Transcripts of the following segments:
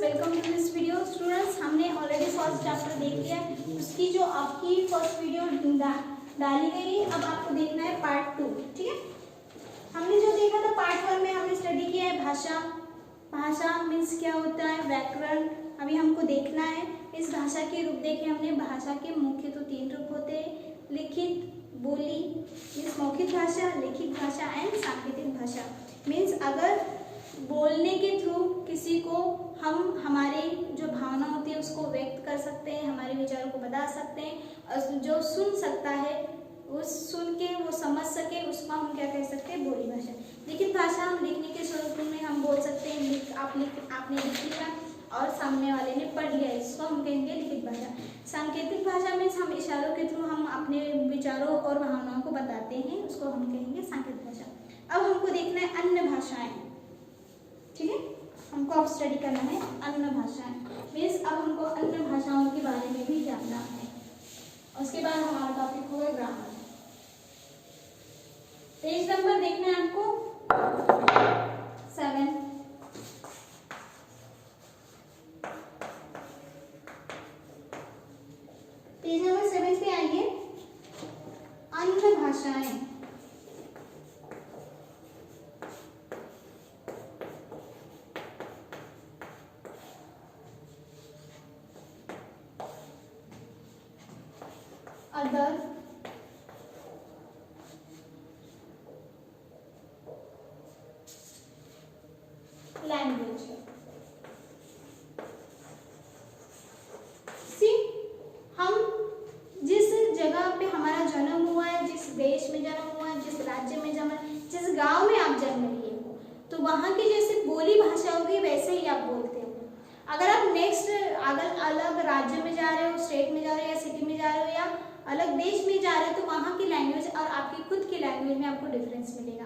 Welcome to this video. Students, हमने already first chapter देख लिया है, उसकी जो आपकी फर्स्ट वीडियो डाली गई है। अब आपको देखना है पार्ट 2। ठीक है, हमने जो देखा था पार्ट 1 में हमने स्टडी किया है भाषा। भाषा मीन्स क्या होता है, व्याकरण। अभी हमको देखना है इस भाषा के रूप। देखे हमने भाषा के मुख्य तो 3 रूप होते हैं, लिखित, बोली मीन्स मौखिक भाषा, लिखित भाषा एंड सांकेतिक भाषा। मीन्स अगर बोलने के थ्रू किसी को हम हमारे जो भावना होती है उसको व्यक्त कर सकते हैं, हमारे विचारों को बता सकते हैं, और जो सुन सकता है वो सुन के वो समझ सके, उसको हम क्या कह सकते हैं, बोली भाषा। लिखित भाषा हम लिखने के स्वरूप में हम बोल सकते हैं, आपने लिख लिया और सामने वाले ने पढ़ लिया, इसको हम कहेंगे लिखित भाषा। सांकेतिक भाषा में हम इशारों के थ्रू हम अपने विचारों और भावनाओं को बताते हैं, उसको हम कहेंगे सांकेतिक भाषा। अब हमको देखना है अन्य भाषाएं। ठीक है, हमको अब स्टडी करना है अन्य भाषाएं। मीन्स अब हमको अन्य भाषाओं के बारे में भी जानना है। उसके बाद हमारा टॉपिक होगा ग्रामर। पेज नंबर देखना है आपको 7। पेज नंबर 7 पे आइए। अन्य भाषाएं। Other language. हम जिस जगह पे हमारा जन्म हुआ है, जिस देश में जन्म हुआ है, जिस राज्य में जन्म, जिस गांव में आप जन्म लिए हो, तो वहां की जैसे बोली भाषा होगी वैसे ही आप बोलते हो। अगर आप नेक्स्ट अगर अलग राज्य में जा रहे हो, स्टेट में जा रहे हो या सिटी में जा रहे हो या अलग देश में जा रहे हो, तो वहाँ की लैंग्वेज और आपकी खुद की लैंग्वेज में आपको डिफरेंस मिलेगा।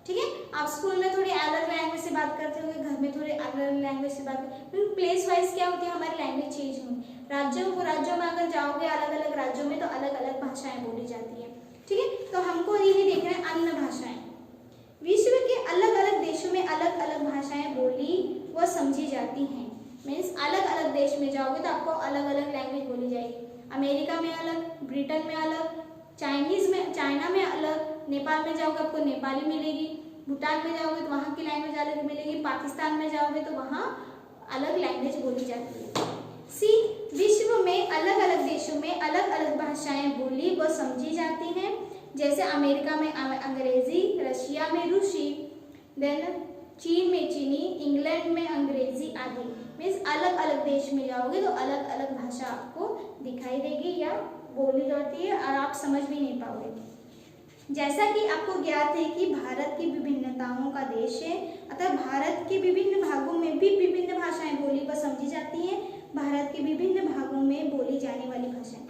ठीक है, आप स्कूल में थोड़ी अलग लैंग्वेज से बात करते होंगे, घर में थोड़ी अलग लैंग्वेज से बात करते, प्लेस वाइज क्या होती है, हमारी लैंग्वेज चेंज होगी। राज्यों में अगर जाओगे अलग अलग राज्यों में, तो अलग अलग भाषाएं बोली जाती है। ठीक है, तो हमको यही देखना है अन्य भाषाएं। विश्व के अलग अलग देशों में अलग अलग भाषाएं बोली व समझी जाती हैं। मीन्स अलग अलग देश में जाओगे तो आपको अलग अलग लैंग्वेज बोली जाएगी। अमेरिका में अलग, ब्रिटेन में अलग, चाइना में अलग, नेपाल में जाओगे आपको नेपाली मिलेगी, भूटान में जाओगे तो वहाँ की लैंग्वेज अलग मिलेगी, पाकिस्तान में जाओगे तो वहाँ अलग लैंग्वेज बोली जाती है। विश्व में अलग अलग देशों में अलग अलग भाषाएं बोली व समझी जाती हैं। जैसे अमेरिका में अंग्रेजी, रशिया में रूसी, देन चीन में चीनी, इंग्लैंड में अंग्रेजी आदि। मीन्स अलग अलग देश में जाओगे तो अलग अलग भाषा आपको दिखाई देगी या बोली जाती है और आप समझ भी नहीं पाओगे। जैसा कि आपको ज्ञात है कि भारत की विभिन्नताओं का देश है, अतः भारत के विभिन्न भागों में भी विभिन्न भाषाएं बोली व समझी जाती हैं। भारत के विभिन्न भागों में बोली जाने वाली भाषाएं,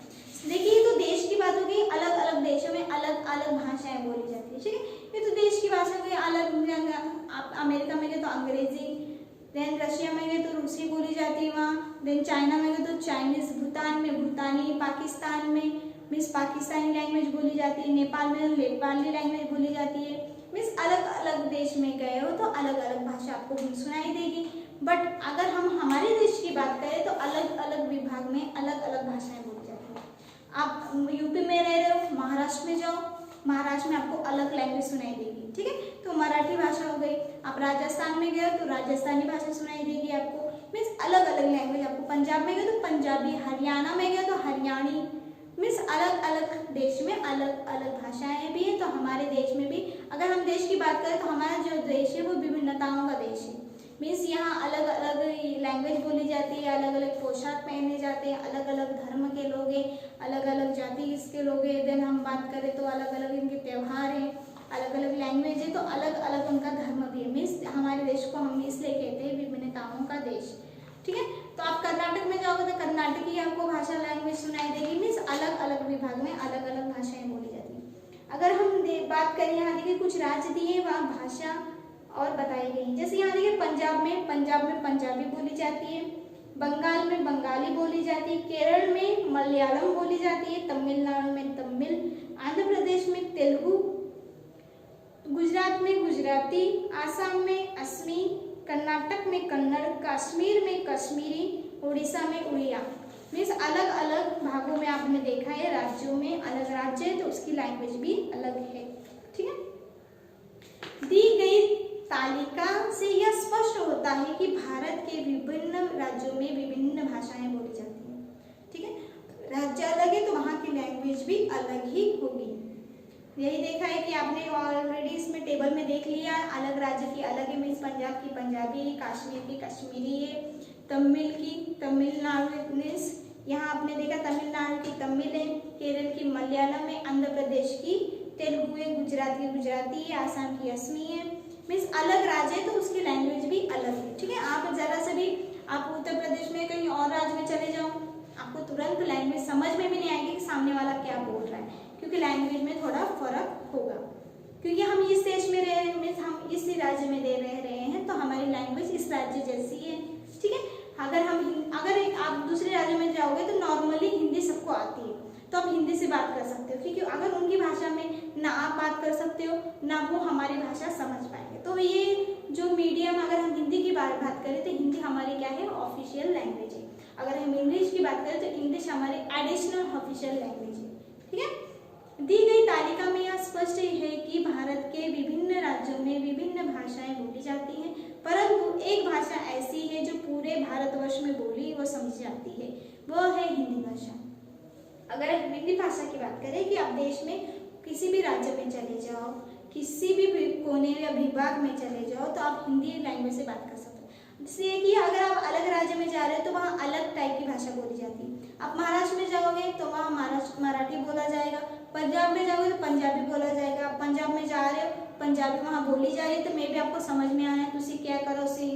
देखिए तो देश की बात होगी, अलग अलग देशों में अलग अलग भाषाएं बोली जाती है। ठीक है, ये तो देश की भाषा कोई अलग, आप अमेरिका में गए तो अंग्रेजी, देन रशिया में गए तो रूसी बोली जाती है वहाँ, देन चाइना में गए तो चाइनीज, भूटान में भूटानी, पाकिस्तान में मीन्स पाकिस्तानी लैंग्वेज बोली जाती है, नेपाल में नेपाली लैंग्वेज बोली जाती है। मीन्स अलग अलग देश में गए हो तो अलग अलग भाषा आपको सुनाई देगी। बट अगर हम हमारे देश की बात करें तो अलग अलग विभाग में अलग अलग भाषाएं बोली जाती हैं। आप यूपी में रह रहे हो, महाराष्ट्र में जाओ, महाराष्ट्र में आपको अलग लैंग्वेज सुनाई देगी। ठीक है, तो मराठी भाषा हो गई। आप राजस्थान में गए तो राजस्थानी भाषा सुनाई देगी आपको। मीन्स अलग अलग लैंग्वेज आपको। पंजाब में गए तो पंजाबी, हरियाणा में गए तो हरियाणी। मीन्स अलग अलग देश में अलग अलग भाषाएं भी हैं। तो हमारे देश में भी अगर हम देश की बात करें तो हमारा जो देश है वो विभिन्नताओं का देश है। मीन्स यहाँ अलग अलग लैंग्वेज बोली जाती है, अलग अलग पोशाक पहने जाते हैं, अलग अलग धर्म के लोग हैं, अलग अलग जाति इसके लोग हैं। देन हम बात करें तो अलग अलग इनके त्यौहार हैं, अलग अलग लैंग्वेज है, तो अलग अलग उनका धर्म भी है। मीन्स हमारे देश को हम इसलिए कहते हैं विभिन्नताओं का देश। ठीक है, तो आप कर्नाटक में जाओगे तो कर्नाटकी आपको भाषा लैंग्वेज सुनाई देगी। मीन्स अलग अलग विभाग में अलग अलग भाषाएं बोली जाती हैं। अगर हम बात करें, यहाँ देखिए कुछ राज्य दिए वहाँ भाषा और बताई गई। जैसे यहाँ देखिए पंजाब में पंजाबी बोली जाती है, बंगाल में बंगाली बोली जाती है, केरल में मलयालम बोली जाती है, तमिलनाडु में तमिल, आंध्र प्रदेश में तेलुगु, गुजरात में गुजराती, आसाम में असमी, कर्नाटक में कन्नड़, कश्मीर में कश्मीरी, उड़ीसा में उड़िया। मीन्स अलग अलग भागों में आपने देखा है, राज्यों में अलग राज्य है तो उसकी लैंग्वेज भी अलग है। ठीक है, दी गई तालिका से यह स्पष्ट होता है कि भारत के विभिन्न राज्यों में विभिन्न भाषाएं बोली जाती हैं। ठीक है, राज्य अलग है तो वहाँ की लैंग्वेज भी अलग ही होगी। यही देखा है कि आपने ऑलरेडी इसमें टेबल में देख लिया, अलग राज्य की अलग है। मीन्स पंजाब की पंजाबी है, कश्मीर की कश्मीरी है, तमिल की तमिलनाडु, मीन्स यहाँ आपने देखा तमिलनाडु की तमिल है, केरल की मलयालम है, आंध्र प्रदेश की तेलुगु है, गुजरात की गुजराती है, आसाम की असमी है। मीन्स अलग राज्य है तो उसकी लैंग्वेज भी अलग है। ठीक है, आप जरा से भी आप उत्तर प्रदेश में कहीं और राज्य में चले जाओ, आपको तुरंत लैंग्वेज समझ में भी नहीं आएगी कि सामने वाला क्या बोल रहा है, क्योंकि लैंग्वेज में थोड़ा फर्क होगा। क्योंकि हम इस देश में रह रहे हैं, मीन्स हम इस राज्य में रह रहे हैं तो हमारी लैंग्वेज इस राज्य जैसी है। ठीक है, अगर आप दूसरे राज्य में जाओगे तो नॉर्मली हिंदी सबको आती है तो आप हिंदी से बात कर सकते हो, क्योंकि अगर उनकी भाषा में ना आप बात कर सकते हो ना वो हमारी भाषा समझ पाएंगे। तो ये जो मीडियम, अगर हम हिंदी की बात करें तो हिंदी हमारी क्या है, ऑफिशियल लैंग्वेज है। अगर हम इंग्लिश की बात करें तो इंग्लिश हमारी एडिशनल ऑफिशियल लैंग्वेज है। ठीक है, दी गई तालिका में यह स्पष्ट है कि भारत के विभिन्न राज्यों में विभिन्न भाषाएं बोली जाती हैं, परंतु एक भाषा ऐसी है जो पूरे भारतवर्ष में बोली व समझी जाती है, वह है हिंदी भाषा। अगर हम हिंदी भाषा की बात करें कि आप देश में किसी भी राज्य में चले जाओ, किसी भी कोने या विभाग में चले जाओ तो आप हिंदी लैंग्वेज से बात कर सकते हो। इसलिए कि अगर आप अलग राज्य में जा रहे हो तो वहाँ अलग टाइप की भाषा बोली जाती है। आप महाराष्ट्र में जाओगे तो वहाँ मराठी बोला जाएगा, पंजाब में जाओगे तो पंजाबी बोला जाएगा। आप पंजाब में जा रहे हो, पंजाबी वहाँ बोली जा रही है तो मे भी आपको समझ में आना है, तुसी क्या करो सी,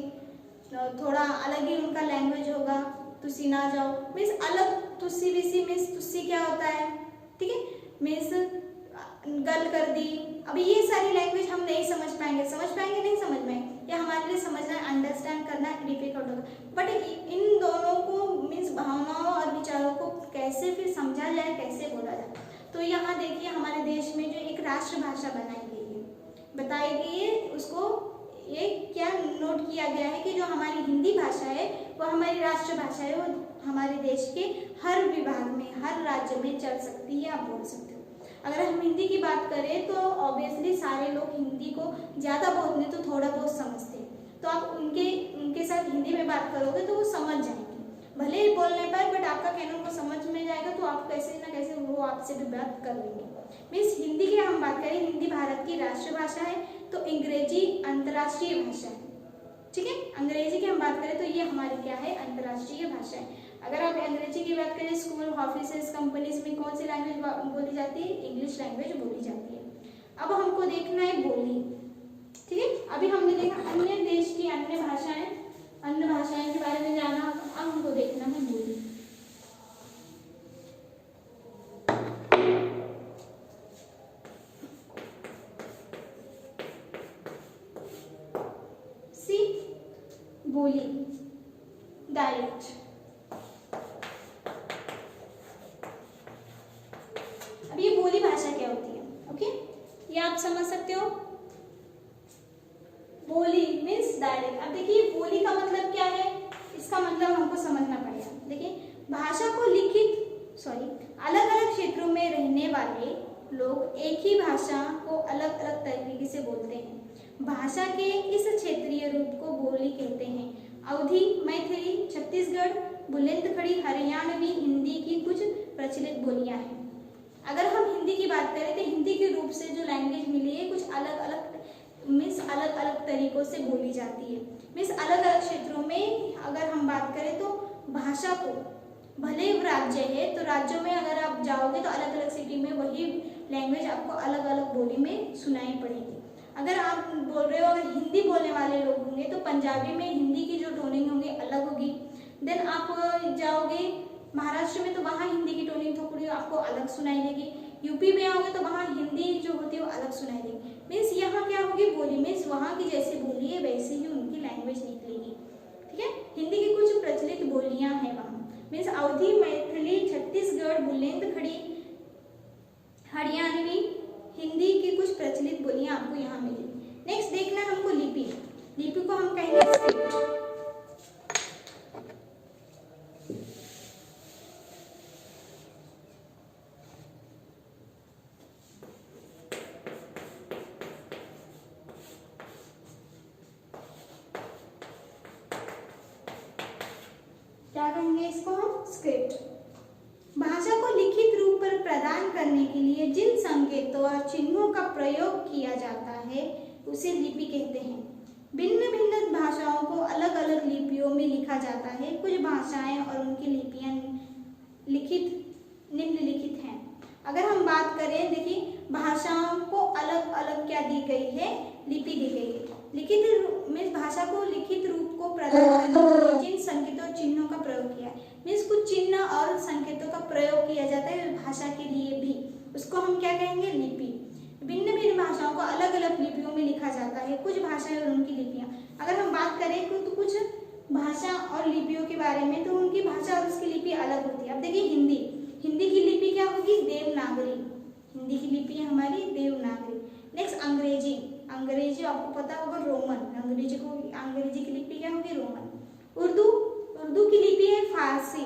थोड़ा अलग ही उनका लैंग्वेज होगा, तुसी ना जाओ। मीन्स अलग तुसी विसी, मीन्स तुसी क्या होता है, ठीक है, मीन्स गल कर दी। अभी ये सारी लैंग्वेज हम नहीं समझ पाएंगे, नहीं समझ पाएंगे, या हमारे लिए समझना, अंडरस्टैंड करना डिफिकल्ट होगा। बट इन दोनों को मीन्स भावनाओं और विचारों को कैसे फिर समझा जाए, कैसे बोला जाए, तो यहाँ देखिए हमारे देश में जो एक राष्ट्रभाषा बनाई गई है, बताई गई है, उसको ये क्या नोट किया गया है कि जो हमारी हिंदी भाषा है वो हमारी राष्ट्रभाषा है, वो हमारे देश के हर विभाग में, हर राज्य में चल सकती है, आप बोल सकते हो। अगर हम हिंदी की बात करें तो ऑब्वियसली सारे लोग हिंदी को ज़्यादा बहुत नहीं तो थोड़ा बहुत समझते हैं, तो आप उनके साथ हिंदी में बात करोगे तो वो समझ जाएंगे, भले ही बोलने पर, बट आपका कहना उनको समझ में जाएगा, तो आप कैसे ना कैसे वो आपसे भी बात कर लेंगे। मीन्स हिंदी की हम बात करें, हिंदी भारत की राष्ट्रभाषा है, तो अंग्रेजी अंतर्राष्ट्रीय भाषा है। ठीक है, अंग्रेजी की हम बात करें तो ये हमारी क्या है, अंतर्राष्ट्रीय भाषा है। अगर आप अंग्रेजी की बात करें, स्कूल, ऑफिसेस, कंपनीज में कौन सी लैंग्वेज बोली जाती है, इंग्लिश लैंग्वेज बोली जाती है। अब हमको देखना है बोली। ठीक है, अभी हमने देखा अन्य देश की अन्य भाषाएं के बारे में जाना, अब हमको देखना है बोली। बोली, डायलेक्ट। अब ये बोली भाषा क्या होती है, ओके, ये आप समझ सकते हो। बोली मीन्स डायलेक्ट। अब देखिए बोली का मतलब क्या है, इसका मतलब हमको समझना पड़ेगा। देखिए भाषा को अलग अलग क्षेत्रों में रहने वाले लोग एक ही भाषा को अलग अलग तरीके से बोलते हैं। भाषा के इस क्षेत्रीय रूप को बोली कहते हैं। अवधी, मैथिली, छत्तीसगढ़, बुंदेलखंडी, हरियाणवी हिंदी की कुछ प्रचलित बोलियां हैं। अगर हम हिंदी की बात करें तो हिंदी के रूप से जो लैंग्वेज मिली है कुछ अलग अलग तरीकों से बोली जाती है। मीन्स अलग अलग क्षेत्रों में अगर हम बात करें तो भाषा को, भले ही राज्य है तो राज्यों में अगर आप जाओगे तो अलग अलग सिटी में वही लैंग्वेज आपको अलग अलग बोली में सुनाई पड़ेगी। अगर आप बोल रहे हो, अगर हिंदी बोलने वाले लोग होंगे तो पंजाबी में हिंदी की जो टोनिंग होगी अलग होगी। देन आप जाओगे महाराष्ट्र में तो वहाँ हिंदी की टोनिंग थोड़ी आपको अलग सुनाई देगी। यूपी में आओगे तो वहाँ हिंदी जो होती है वो अलग सुनाई देगी। मीन्स यहाँ क्या होगी, बोली मीन्स वहाँ की जैसी बोली है वैसे ही उनकी लैंग्वेज निकलेगी। ठीक है, हिंदी की कुछ प्रचलित बोलियाँ हैं वहाँ, मीन्स अवधी, मैथिली, छत्तीसगढ़, बुंदेलखंडी, हरियाणवी हिंदी की कुछ प्रचलित बोलियां आपको यहाँ मिलेगी। नेक्स्ट देखना हमको लिपि। लिपि को हम कहेंगे स्क्रिप्ट। इसको हम स्क्रिप्ट। भाषा को लिखित रूप पर प्रदान करने के लिए जिन संकेतों और चिन्हों का प्रयोग किया जाता है उसे लिपि कहते हैं। भिन्न भिन्न भाषाओं को अलग अलग लिपियों में लिखा जाता है। कुछ भाषाएं और उनकी लिपियां निम्नलिखित हैं। अगर हम बात करें, देखिए भाषाओं को अलग अलग क्या दी गई है, लिपि दी गई है। लिखित मीन्स भाषा को लिखित रूप को प्रदान करने के लिए जिन संकेतों और चिन्हों का प्रयोग किया है, मीन्स कुछ चिन्ह और संकेतों का प्रयोग किया जाता है भाषा के लिए भी, उसको हम क्या कहेंगे, लिपि। भिन्न भिन्न भाषाओं को अलग अलग लिपियों में लिखा जाता है। कुछ भाषाएं और उनकी लिपियां, अगर हम बात करें तो कुछ भाषा और लिपियों के बारे में, तो उनकी भाषा और उसकी लिपि अलग होती है। अब देखिए हिंदी की लिपि क्या होगी, देवनागरी। हिंदी की लिपि है हमारी देवनागरी। नेक्स्ट अंग्रेजी आपको पता होगा रोमन। अंग्रेजी की लिपि क्या होगी, रोमन। उर्दू की लिपि है फारसी।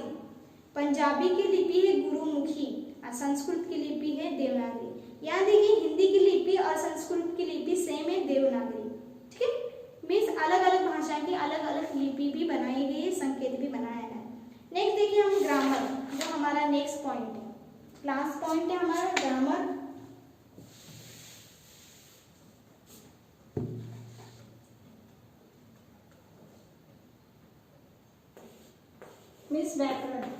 पंजाबी की लिपि है गुरुमुखी। संस्कृत की लिपि है देवनागरी। याद देखिए हिंदी की लिपि और संस्कृत की लिपि सेम है, देवनागरी। ठीक है, मीन्स अलग अलग भाषा की अलग अलग लिपि भी बनाई गई है, संकेत भी बनाया है। नेक्स्ट देखिए हम ग्रामर, जो हमारा नेक्स्ट पॉइंट है, लास्ट पॉइंट है हमारा ग्रामर। मीन्स व्याकरण।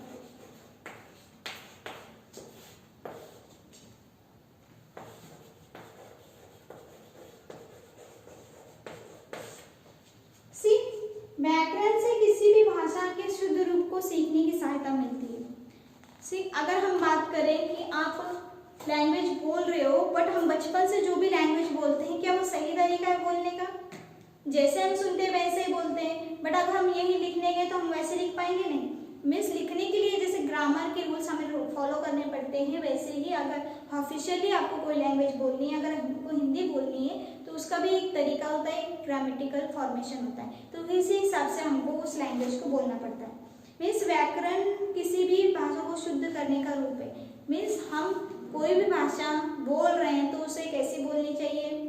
व्याकरण से किसी भी भाषा के शुद्ध रूप को सीखने की सहायता मिलती है। अगर हम बात करें कि आप लैंग्वेज बोल रहे हो, बट हम बचपन से जो भी लैंग्वेज बोलते हैं, क्या वो सही तरीका है बोलने का? जैसे हम सुनते हैं वैसे ही बोलते हैं, बट अगर हम यही लिखने गए तो हम वैसे लिख पाएंगे नहीं। मीन्स लिखने के लिए जैसे ग्रामर के रूल्स हमें फॉलो करने पड़ते हैं, वैसे ही अगर ऑफिशियली आपको कोई लैंग्वेज बोलनी है, अगर हमको हिंदी बोलनी है, तो उसका भी एक तरीका होता है, एक ग्रामेटिकल फॉर्मेशन होता है। तो इसी हिसाब से हमको उस लैंग्वेज को बोलना पड़ता है। मीन्स व्याकरण किसी भी भाषा को शुद्ध करने का रूप है। मीन्स हम कोई भी भाषा बोल रहे हैं तो उसे कैसे बोलनी चाहिए,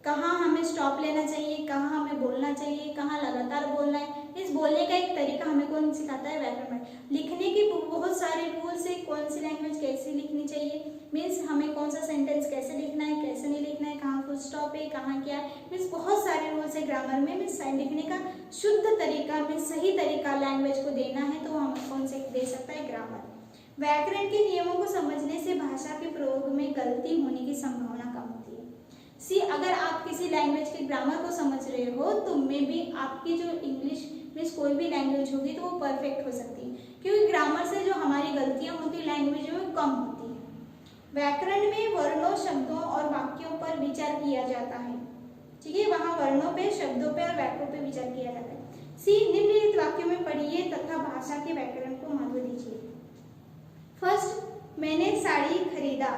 कहाँ हमें स्टॉप लेना चाहिए, कहाँ हमें बोलना चाहिए, कहाँ लगातार बोलना है। इस बोलने का एक तरीका हमें कौन सिखाता है, व्याकरण। लिखने के बहुत सारे रूल्स है, कौन सी लैंग्वेज कैसे लिखनी चाहिए, मीन्स हमें कौन सा सेंटेंस कैसे लिखना है, कैसे नहीं लिखना है, कहाँ फुल स्टॉप है, कहाँ क्या है। मीन्स बहुत सारे रूल्स है ग्रामर में। मीन्स लिखने का शुद्ध तरीका, मीन्स सही तरीका लैंग्वेज को देना है, तो हमें कौन से दे सकता है, ग्रामर। व्याकरण के नियमों को समझने से भाषा के प्रयोग में गलती होने की संभावना कम होती है। अगर आप किसी लैंग्वेज के ग्रामर को समझ रहे हो, तो मे बी आपकी जो इंग्लिश मीन्स कोई भी लैंग्वेज होगी तो वो परफेक्ट हो सकती है, क्योंकि ग्रामर से जो हमारी गलतियां होती है लैंग्वेज में कम होती है। व्याकरण में वर्णों, शब्दों और वाक्यों पर विचार किया जाता है। ठीक है, वहाँ वर्णों पे, शब्दों पे और वाक्यों पे विचार किया जाता है। निम्नलिखित वाक्यों में पढ़िए तथा भाषा के व्याकरण को महत्व दीजिए। फर्स्ट, मैंने साड़ी खरीदा।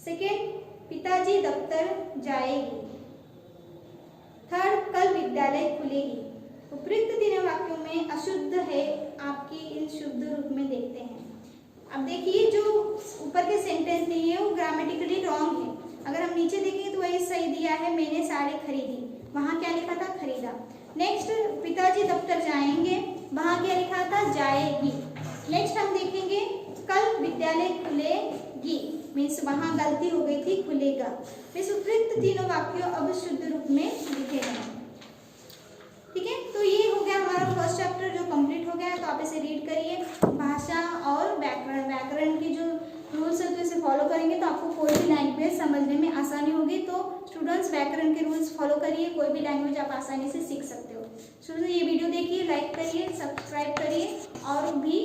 सेकेंड, पिताजी दफ्तर जाएगी। थर्ड, कल विद्यालय खुलेगी। उपयुक्त तीनों वाक्यों में अशुद्ध है, आपकी इन शुद्ध रूप में देखते हैं। अब देखिए जो ऊपर के सेंटेंस दिए हैं वो ग्रामेटिकली रॉन्ग है। अगर हम नीचे देखेंगे तो वही सही दिया है, मैंने साड़ी खरीदी, वहाँ क्या लिखा था, खरीदा। नेक्स्ट, पिताजी दफ्तर जाएंगे, वहाँ क्या लिखा था, जाएगी। नेक्स्ट हम देखेंगे कल विद्यालय खुलेगी, मीन्स वहाँ गलती हो गई थी, खुलेगा। मीन्स उपयुक्त तीनों वाक्यों अब शुद्ध रूप में लिखे गए। ठीक है, तो ये हो गया हमारा फर्स्ट चैप्टर जो कंप्लीट हो गया है। तो आप इसे रीड करिए। भाषा और व्याकरण की जो रूल्स है तो इसे फॉलो करेंगे तो आपको कोई भी लैंग्वेज समझने में आसानी होगी। तो स्टूडेंट्स व्याकरण के रूल्स फॉलो करिए, कोई भी लैंग्वेज आप आसानी से सीख सकते हो। स्टूडेंट्स ये वीडियो देखिए, लाइक करिए, सब्सक्राइब करिए, और भी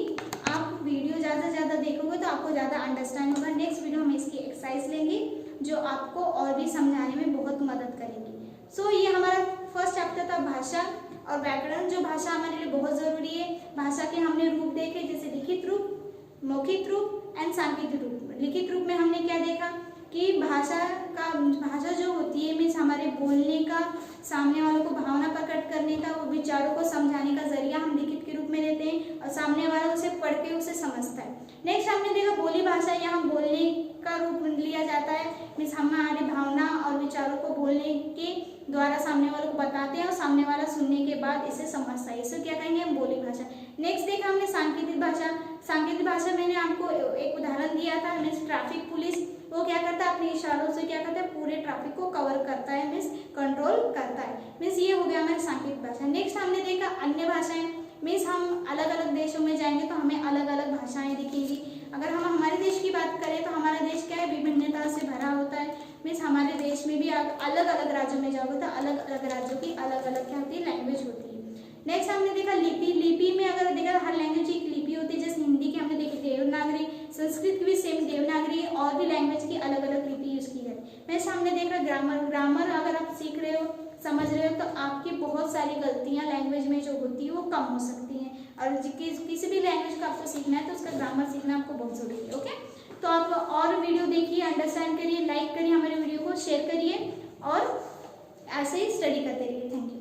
आप वीडियो ज़्यादा से ज़्यादा देखोगे तो आपको ज़्यादा अंडरस्टैंड होगा। नेक्स्ट वीडियो हम इसकी एक्सरसाइज लेंगे जो आपको और भी समझाने में बहुत मदद करेंगी। सो ये हमारा फर्स्ट चैप्टर था भाषा और व्याकरण। जो भाषा हमारे लिए बहुत ज़रूरी है। भाषा के हमने रूप देखे, जैसे लिखित रूप, मौखिक रूप एंड सांकेतिक रूप। लिखित रूप में हमने क्या देखा कि भाषा जो होती है मीन्स हमारे बोलने का, सामने वालों को भावना प्रकट करने का, वो विचारों को समझाने का जरिया हम लिखित के रूप में देते हैं और सामने वाला उसे पढ़ के उसे समझता है। नेक्स्ट हमने देखा बोली भाषा, यहाँ बोलने का रूप लिया जाता है, मीन्स हमारी भावना और विचारों को बोलने के द्वारा सामने वालों को बताते हैं और सामने वाला सुनने के बाद इसे समझता है, इसे क्या कहेंगे हम बोली भाषा। नेक्स्ट देखा हमने सांकेतिक भाषा। सांकेतिक भाषा मैंने आपको एक उदाहरण दिया था, मीन्स ट्रैफिक पुलिस वो क्या करता है, अपने इशारों से क्या करता है, पूरे ट्रैफिक को कवर करता है, मीन्स कंट्रोल करता है। मीन्स ये हो गया हमारी सांकेतिक भाषा। नेक्स्ट हमने देखा अन्य भाषाएं, मीन्स हम अलग अलग देशों में जाएंगे तो हमें अलग अलग भाषाएं दिखेंगी। अगर हम हमारे देश की बात करें तो हमारा देश क्या है, विभिन्नता से भरा होता है। मीन्स हमारे देश में भी आप अलग अलग राज्यों में जाओगे तो अलग अलग राज्यों की अलग अलग क्या होती है, लैंग्वेज होती है। नेक्स्ट हमने देखा लिपि। लिपि में अगर देखा हर लैंग्वेज की एक लिपि होती है, जैसे हिंदी की हमने देखी देवनागरी, संस्कृत की भी सेम देवनागरी, और भी लैंग्वेज की अलग अलग लिपि यूज की जाती है। नेक्स्ट हमने देखा ग्रामर। ग्रामर अगर आप सीख रहे हो, समझ रहे हो, तो आपकी बहुत सारी गलतियां लैंग्वेज में जो होती है वो कम हो सकती हैं। और किसी भी लैंग्वेज का आपको सीखना है तो उसका ग्रामर सीखना आपको बहुत जरूरी है। ओके, तो आप और वीडियो देखिए, अंडरस्टैंड करिए, लाइक करिए, हमारे वीडियो को शेयर करिए और ऐसे ही स्टडी करते रहिए। Thank you.